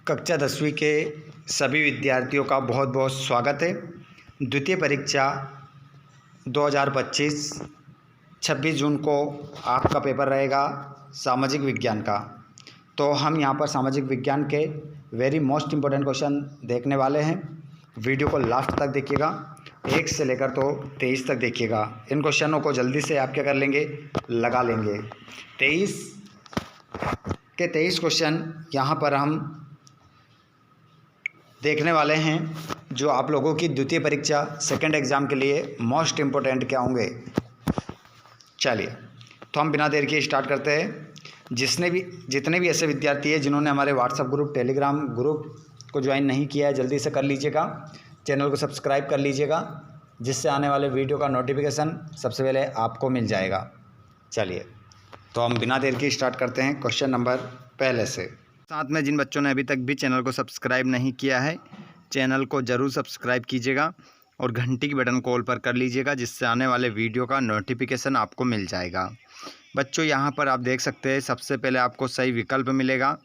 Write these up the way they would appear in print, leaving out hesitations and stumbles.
कक्षा 10वीं के सभी विद्यार्थियों का बहुत बहुत स्वागत है। द्वितीय परीक्षा 2025 26 जून को आपका पेपर रहेगा सामाजिक विज्ञान का। तो हम यहाँ पर सामाजिक विज्ञान के वेरी मोस्ट इम्पोर्टेंट क्वेश्चन देखने वाले हैं। वीडियो को लास्ट तक देखिएगा, 1 से लेकर तो 23 तक देखिएगा। इन क्वेश्चनों को जल्दी से आप क्या कर लेंगे, लगा लेंगे। 23 क्वेश्चन यहाँ पर हम देखने वाले हैं, जो आप लोगों की द्वितीय परीक्षा सेकंड एग्ज़ाम के लिए मोस्ट इम्पोर्टेंट क्या होंगे। चलिए, तो हम बिना देर के स्टार्ट करते हैं। जितने भी ऐसे विद्यार्थी हैं जिन्होंने हमारे व्हाट्सएप ग्रुप, टेलीग्राम ग्रुप को ज्वाइन नहीं किया है, जल्दी से कर लीजिएगा। चैनल को सब्सक्राइब कर लीजिएगा, जिससे आने वाले वीडियो का नोटिफिकेशन सबसे पहले आपको मिल जाएगा। चलिए, तो हम बिना देर के स्टार्ट करते हैं क्वेश्चन नंबर पहले से। साथ में जिन बच्चों ने अभी तक भी चैनल को सब्सक्राइब नहीं किया है, चैनल को ज़रूर सब्सक्राइब कीजिएगा और घंटी की बटन को ऑल पर कर लीजिएगा, जिससे आने वाले वीडियो का नोटिफिकेशन आपको मिल जाएगा। बच्चों, यहाँ पर आप देख सकते हैं, सबसे पहले आपको सही विकल्प मिलेगा।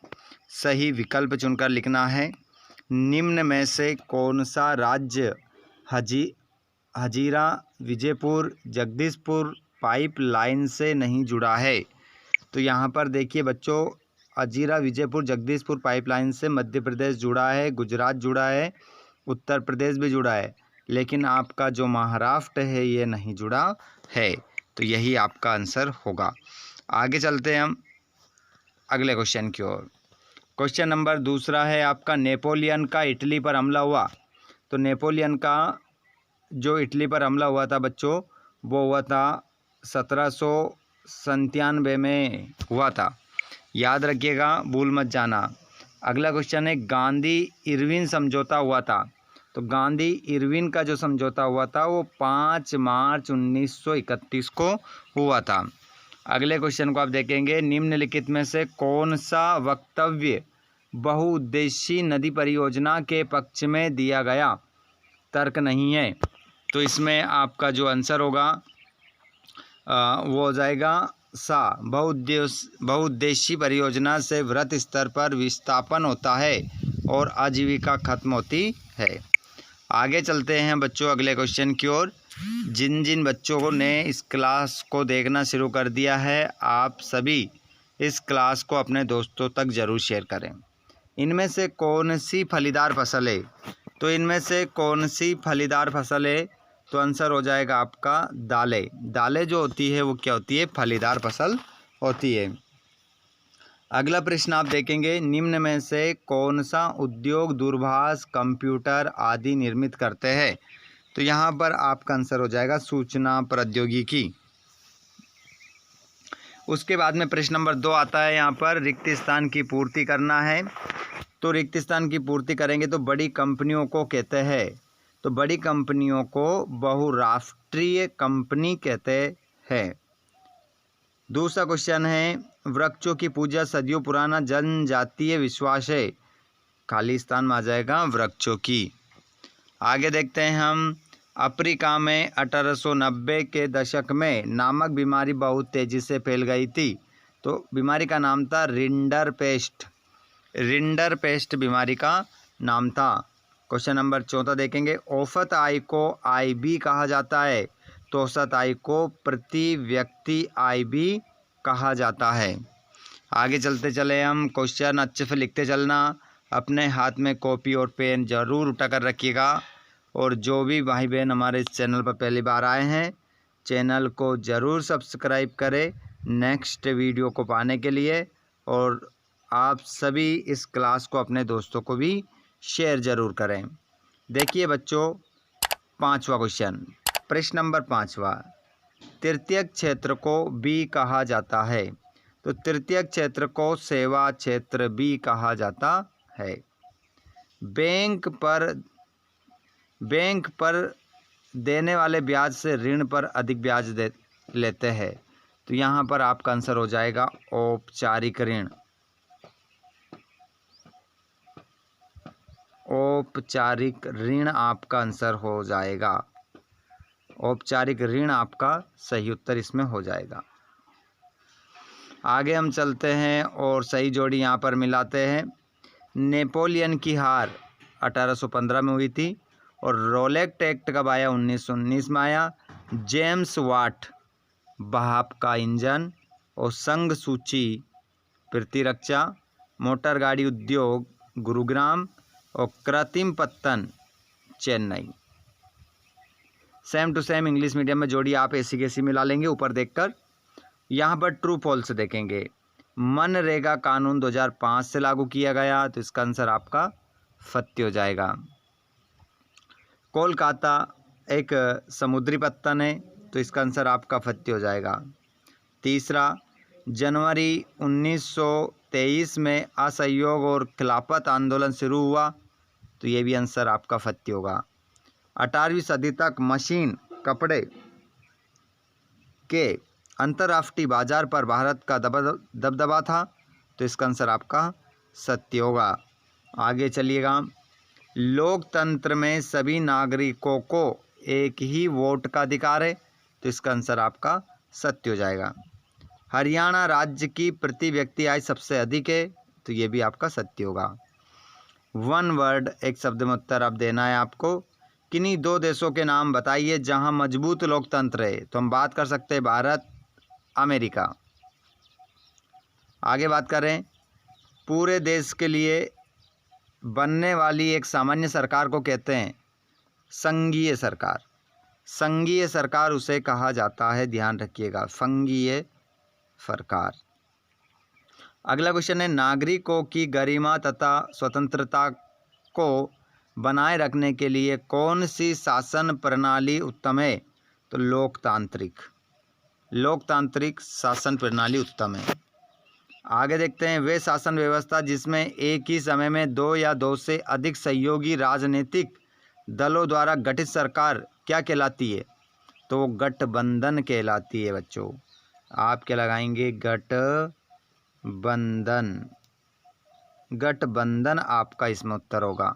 सही विकल्प चुनकर लिखना है, निम्न में से कौन सा राज्य हजीरा विजयपुर जगदीशपुर पाइपलाइन से नहीं जुड़ा है। तो यहाँ पर देखिए बच्चों, हजीरा विजयपुर जगदीशपुर पाइपलाइन से मध्य प्रदेश जुड़ा है, गुजरात जुड़ा है, उत्तर प्रदेश भी जुड़ा है, लेकिन आपका जो महाराष्ट्र है ये नहीं जुड़ा है। तो यही आपका आंसर होगा। आगे चलते हैं हम अगले क्वेश्चन की ओर। क्वेश्चन नंबर दूसरा है आपका, नेपोलियन का इटली पर हमला हुआ। तो नेपोलियन का जो इटली पर हमला हुआ था बच्चों, वो हुआ था 1797 में हुआ था। याद रखिएगा, भूल मत जाना। अगला क्वेश्चन है, गांधी इरविन समझौता हुआ था। तो गांधी इरविन का जो समझौता हुआ था वो 5 मार्च 1931 को हुआ था। अगले क्वेश्चन को आप देखेंगे, निम्नलिखित में से कौन सा वक्तव्य बहुउद्देशीय नदी परियोजना के पक्ष में दिया गया तर्क नहीं है। तो इसमें आपका जो आंसर होगा वो हो जाएगा सा, बहुउद्देशीय परियोजना से वृहत स्तर पर विस्थापन होता है और आजीविका खत्म होती है। आगे चलते हैं बच्चों अगले क्वेश्चन की ओर। जिन बच्चों ने इस क्लास को देखना शुरू कर दिया है, आप सभी इस क्लास को अपने दोस्तों तक ज़रूर शेयर करें। इनमें से कौन सी फलीदार फसल है। तो इनमें से कौन सी फलीदार फसल है, तो आंसर हो जाएगा आपका दालें। दालें जो होती है वो क्या होती है, फलीदार फसल होती है। अगला प्रश्न आप देखेंगे, निम्न में से कौन सा उद्योग दूरभाष, कंप्यूटर आदि निर्मित करते हैं। तो यहाँ पर आपका आंसर हो जाएगा सूचना प्रौद्योगिकी। उसके बाद में प्रश्न नंबर 2 आता है, यहाँ पर रिक्त स्थान की पूर्ति करना है। तो रिक्त स्थान की पूर्ति करेंगे तो बड़ी कंपनियों को कहते हैं। तो बड़ी कंपनियों को बहुराष्ट्रीय कंपनी कहते हैं। दूसरा क्वेश्चन है, वृक्षों की पूजा सदियों पुराना जनजातीय विश्वास है। खाली स्थान में आ जाएगा वृक्षों की। आगे देखते हैं हम, अफ्रीका में 1890 के दशक में नामक बीमारी बहुत तेज़ी से फैल गई थी। तो बीमारी का नाम था रिंडरपेस्ट। रिंडरपेस्ट बीमारी का नाम था। क्वेश्चन नंबर 14 देखेंगे, औसत आय को आय भी कहा जाता है। तो औसत आय को प्रति व्यक्ति आय भी कहा जाता है। आगे चलते चले हम, क्वेश्चन अच्छे से लिखते चलना। अपने हाथ में कॉपी और पेन ज़रूर उठा कर रखिएगा। और जो भी भाई बहन हमारे इस चैनल पर पहली बार आए हैं, चैनल को ज़रूर सब्सक्राइब करें नेक्स्ट वीडियो को पाने के लिए। और आप सभी इस क्लास को अपने दोस्तों को भी शेयर ज़रूर करें। देखिए बच्चों, 5वां क्वेश्चन, प्रश्न नंबर 5वां, तृतीयक क्षेत्र को बी कहा जाता है। तो तृतीयक क्षेत्र को सेवा क्षेत्र भी कहा जाता है। बैंक पर देने वाले ब्याज से ऋण पर अधिक ब्याज लेते हैं। तो यहाँ पर आपका आंसर हो जाएगा औपचारिक ऋण। औपचारिक ऋण आपका आंसर हो जाएगा। औपचारिक ऋण आपका सही उत्तर इसमें हो जाएगा। आगे हम चलते हैं और सही जोड़ी यहाँ पर मिलाते हैं। नेपोलियन की हार 1815 में हुई थी। और रोलेक्ट एक्ट कब आया? 1919 में आया। जेम्स वाट भाप का इंजन और संघ सूची प्रतिरक्षा, मोटर गाड़ी उद्योग गुरुग्राम और कृत्रिम पत्तन Chennai. Same to same English medium में जोड़ी आप ऐसी कैसी मिला लेंगे ऊपर देखकर। यहाँ पर ट्रू फॉल्स देखेंगे। मनरेगा कानून 2005 से लागू किया गया, तो इसका आंसर आपका फत्य हो जाएगा। कोलकाता एक समुद्री पत्तन है, तो इसका आंसर आपका फत्य हो जाएगा। तीसरा, जनवरी 1923 में असहयोग और खिलाफत आंदोलन शुरू हुआ, तो ये भी आंसर आपका फत्य होगा। 18वीं सदी तक मशीन कपड़े के अंतर्राष्ट्रीय बाजार पर भारत का दबदबा था, तो इसका आंसर आपका सत्य होगा। आगे चलिएगा। लोकतंत्र में सभी नागरिकों को एक ही वोट का अधिकार है, तो इसका आंसर आपका सत्य हो जाएगा। हरियाणा राज्य की प्रति व्यक्ति आय सबसे अधिक है, तो ये भी आपका सत्य होगा। वन वर्ड एक शब्द में उत्तर अब देना है आपको। किन्हीं दो देशों के नाम बताइए जहां मजबूत लोकतंत्र है, तो हम बात कर सकते हैं भारत, अमेरिका। आगे बात करें, पूरे देश के लिए बनने वाली एक सामान्य सरकार को कहते हैं संघीय सरकार। संघीय सरकार उसे कहा जाता है, ध्यान रखिएगा, संघीय सरकार। अगला क्वेश्चन है, नागरिकों की गरिमा तथा स्वतंत्रता को बनाए रखने के लिए कौन सी शासन प्रणाली उत्तम है? तो लोकतांत्रिक शासन प्रणाली उत्तम है। आगे देखते हैं, वे शासन व्यवस्था जिसमें एक ही समय में दो या दो से अधिक सहयोगी राजनीतिक दलों द्वारा गठित सरकार क्या कहलाती है? तो वो गठबंधन कहलाती है बच्चों। आप क्या लगाएंगे? गठबंधन आपका इसमें उत्तर होगा।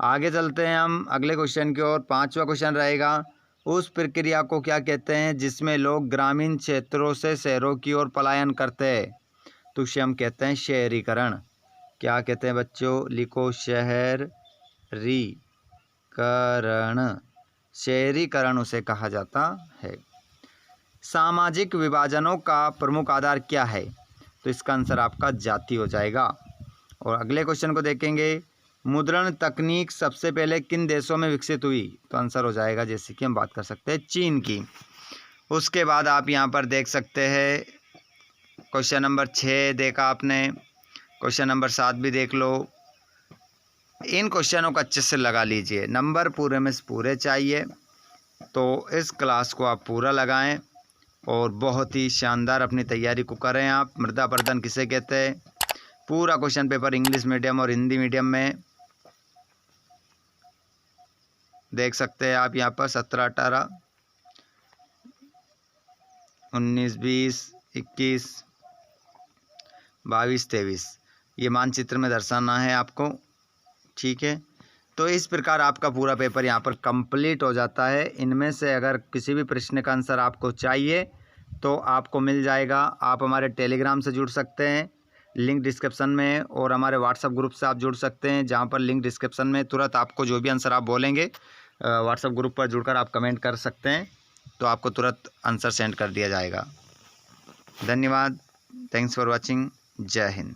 आगे चलते हैं हम अगले क्वेश्चन की ओर। 5वां क्वेश्चन रहेगा, उस प्रक्रिया को क्या कहते हैं जिसमें लोग ग्रामीण क्षेत्रों से शहरों की ओर पलायन करते हैं? तो उसे हम कहते हैं शहरीकरण। क्या कहते हैं बच्चों? लिखो, शहरीकरण उसे कहा जाता है। सामाजिक विभाजनों का प्रमुख आधार क्या है? तो इसका आंसर आपका जाति हो जाएगा। और अगले क्वेश्चन को देखेंगे, मुद्रण तकनीक सबसे पहले किन देशों में विकसित हुई? तो आंसर हो जाएगा, जैसे कि हम बात कर सकते हैं, चीन की। उसके बाद आप यहाँ पर देख सकते हैं क्वेश्चन नंबर 6 देखा आपने, क्वेश्चन नंबर 7 भी देख लो। इन क्वेश्चनों को अच्छे से लगा लीजिए, नंबर पूरे में से पूरे चाहिए, तो इस क्लास को आप पूरा लगाएं और बहुत ही शानदार अपनी तैयारी को करें आप। मृदा अपरदन किसे कहते हैं? पूरा क्वेश्चन पेपर इंग्लिश मीडियम और हिंदी मीडियम में देख सकते हैं आप यहाँ पर। 17, 18, 19, 20, 21, 22, 23 ये मानचित्र में दर्शाना है आपको, ठीक है। तो इस प्रकार आपका पूरा पेपर यहाँ पर कंप्लीट हो जाता है। इनमें से अगर किसी भी प्रश्न का आंसर आपको चाहिए तो आपको मिल जाएगा। आप हमारे टेलीग्राम से जुड़ सकते हैं, लिंक डिस्क्रिप्शन में, और हमारे व्हाट्सएप ग्रुप से आप जुड़ सकते हैं, जहाँ पर लिंक डिस्क्रिप्शन में तुरंत आपको जो भी आंसर आप बोलेंगे व्हाट्सएप ग्रुप पर जुड़कर आप कमेंट कर सकते हैं, तो आपको तुरंत आंसर सेंड कर दिया जाएगा। धन्यवाद, थैंक्स फॉर वॉचिंग, जय हिंद।